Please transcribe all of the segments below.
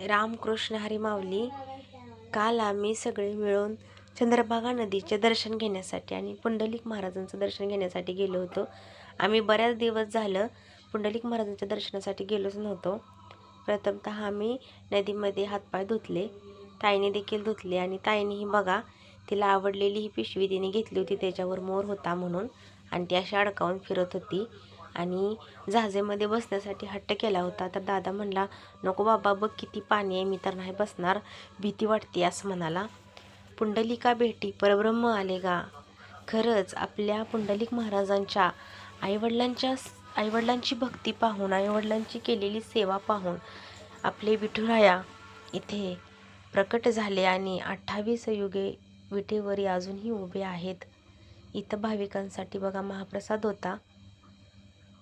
रामकृष्ण हरी माऊली. काल आम्ही सगळे मिळून चंद्रभागा नदीचे दर्शन घेण्यासाठी आणि पुंडलिक महाराजांचं दर्शन घेण्यासाठी गेलो होतो. आम्ही बऱ्याच दिवस झालं पुंडलिक महाराजांच्या दर्शनासाठी गेलोच नव्हतो. प्रथमतः आम्ही नदीमध्ये हातपाय धुतले, ताईने देखील धुतले आणि ताईनेही बघा तिला आवडलेली ही पिशवी तिने घेतली होती, त्याच्यावर मोर होता म्हणून, आणि ती अशी अडकावून फिरत होती. आणि जहाजेमध्ये बसण्यासाठी हट्ट केला होता. तर दादा म्हणला, नको बाबा, बघ किती पाणी आहे, मी तर नाही बसणार, भीती वाटते असं म्हणाला. पुंडलिका भेटी परब्रह्म आले गा. खरंच आपल्या पुंडलिक महाराजांच्या आईवडिलांची भक्ती पाहून, आईवडिलांची केलेली सेवा पाहून आपले विठुराया इथे प्रकट झाले आणि 28 युगे विटेवरी अजूनही उभे आहेत. इथं भाविकांसाठी बघा महाप्रसाद होता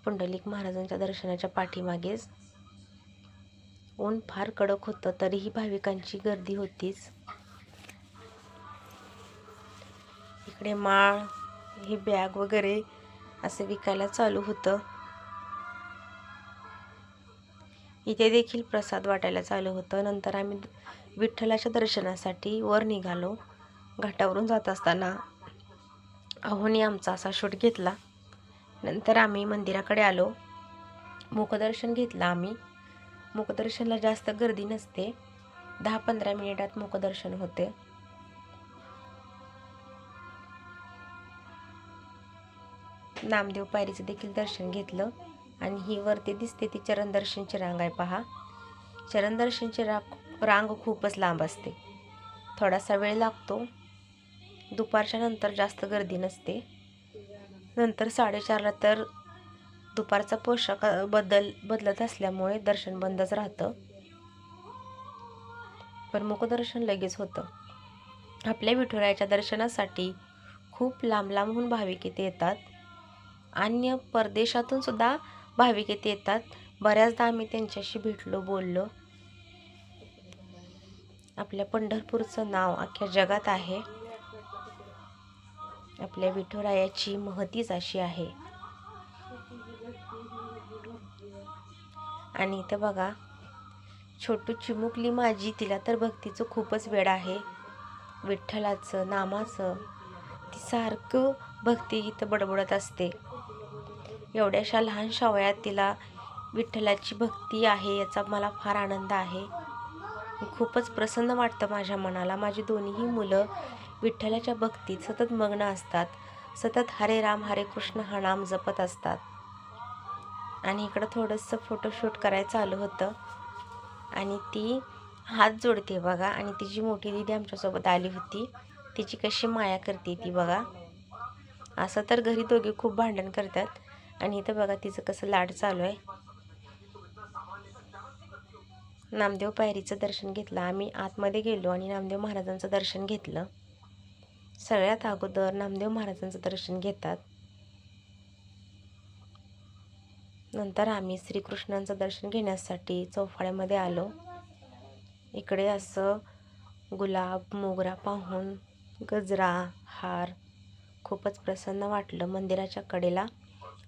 पुंडलिक महाराजांच्या दर्शनाच्या पाठीमागेच. ऊन फार कडक होतं तरीही भाविकांची गर्दी होतीच. इकडे माळ, ही बॅग वगैरे असं विकायला चालू होतं. इथे देखील प्रसाद वाटायला चालू होतं. नंतर आम्ही विठ्ठलाच्या दर्शनासाठी वर निघालो. घाटावरून जात असताना अहोनी आमचा असा शूट घेतला. नंतर आम्ही मंदिराकडे आलो, मुखदर्शन घेतलं आम्ही. मुखदर्शनला जास्त गर्दी नसते, 10-15 मिनिटात मुखदर्शन होते. नामदेव पायरीचं देखील दर्शन घेतलं. आणि ही वरती दिसते ती चरणदर्शनची रांग आहे पहा. चरणदर्शनची रांग खूपच लांब असते, थोडासा वेळ लागतो. दुपारच्या नंतर जास्त गर्दी नसते. नंतर 4:30ला तर दुपारचा पोशाख बदलत असल्यामुळे दर्शन बंदच राहतं, पण मुखदर्शन लगेच होतं. आपल्या विठुरायाच्या दर्शनासाठी खूप लांब लांबहून भाविक इथे येतात. अन्य परदेशातून सुद्धा भाविक इथे येतात. बऱ्याचदा आम्ही त्यांच्याशी भेटलो, बोललो. आपल्या पंढरपूरचं नाव अख्ख्या जगात आहे. आपल्या विठुरायाची महतीच अशी आहे. आणि इथं बघा छोटू चिमुकली माझी, तिला तर भक्तीचं खूपच वेड आहे, विठ्ठलाचं नामाचं. ती सारखं भक्ती इथं बडबडत असते. एवढ्याशा लहानशा वयात तिला विठ्ठलाची भक्ती आहे याचा मला फार आनंद आहे. खूपच प्रसन्न वाटतं माझ्या मनाला. माझी दोन्हीही मुलं विठ्ठलाच्या भक्तीत सतत मग्न असतात, सतत हरे राम हरे कृष्ण हा नाम जपत असतात. आणि इकडं थोडंसं फोटोशूट करायचं चालू होतं. आणि ती हात जोडते बघा. आणि तिची मोठी दीदी आमच्यासोबत आली होती, तिची कशी माया करते ती बघा. असं तर घरी दोघे खूप भांडण करतात. आणि इथं बघा तिचं कसं लाड चालू आहे. नामदेव पायरीचं दर्शन घेतलं आम्ही. आतमध्ये गेलो आणि नामदेव महाराजांचं दर्शन घेतलं. सगळ्यात अगोदर नामदेव महाराजांचं दर्शन घेतात. नंतर आम्ही श्रीकृष्णांचं दर्शन घेण्यासाठी चौफाळ्यामध्ये आलो. इकडे असं गुलाब मोगरा पाहून, गजरा, हार खूपच प्रसन्न वाटलं. मंदिराच्या कडेला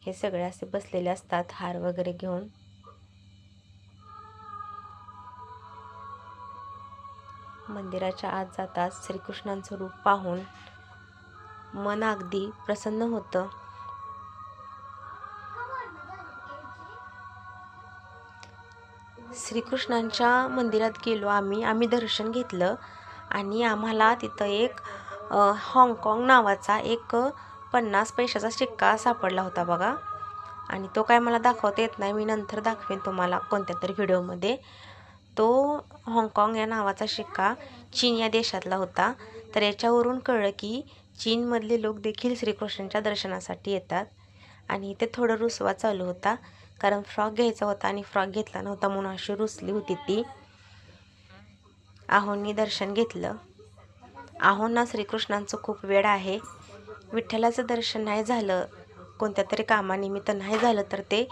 हे सगळे असे बसलेले असतात हार वगैरे घेऊन. मंदिराच्या आत जाताच श्रीकृष्णांचं रूप पाहून मन अगदी प्रसन्न होतं. श्रीकृष्णांच्या मंदिरात गेलो आम्ही दर्शन घेतलं. आणि आम्हाला तिथं एक हाँगकाँग नावाचा एक 50 पैशाचा शिक्का सापडला होता बघा. आणि तो काय मला दाखवता येत नाही, मी नंतर दाखवेन तुम्हाला कोणत्या तरी व्हिडिओमध्ये. तो हाँगकाँग या नावाचा शिक्का चीन या देशातला होता. तर याच्यावरून कळलं की चीनमधले लोक देखील श्रीकृष्णांच्या दर्शनासाठी येतात. आणि इथे थोडं रुसवा चालू होता, कारण फ्रॉक घ्यायचा होता आणि फ्रॉक घेतला नव्हता म्हणून अशी रुसली होती ती. आहोंनी दर्शन घेतलं. आहोंना श्रीकृष्णांचं खूप वेड आहे. विठ्ठलाचं दर्शन नाही झालं, कोणत्या तरी कामानिमित्त नाही झालं, तर ते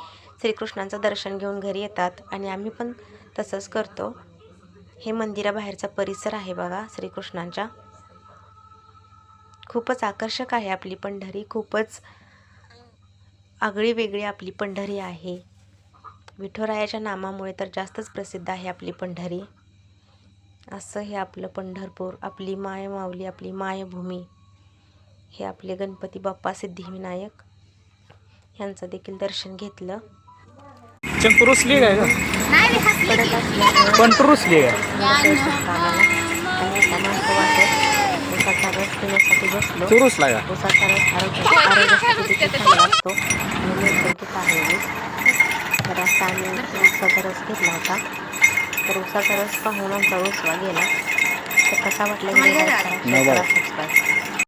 श्रीकृष्णांचं दर्शन घेऊन घरी येतात. आणि आम्ही पण तसंच करतो. हे मंदिराबाहेरचा परिसर आहे बघा श्रीकृष्णांच्या. खूपच आकर्षक आहे आपली पंढरी, खूपच आगळी वेगळी आपली पंढरी आहे. विठुरायाच्या नामामुळे तर जास्तच प्रसिद्ध आहे आपली पंढरी. असं हे आपलं पंढरपूर, आपली माय माऊली, आपली मायभूमी, हे आपले गणपती बाप्पा सिद्धिविनायक ह्यांचं देखील दर्शन घेतलं. चंपू रुसली काय का? पडत असल्यामुळे पण रुसली काय? आणि एका माणसं वाटत उसाचा रस पिण्यासाठी बसलो. तू रुसला का? उसाचा रस आरोग्यासाठी देखील चांगला असतो आणि नैसर्गिक आहे ऊस. तर असा आम्ही उसाचा रस घेतला होता. तर उसाचा रस पाहून आमचा उसवा गेला. तर कसा वाटला नाही बरं. सबस्क्राईब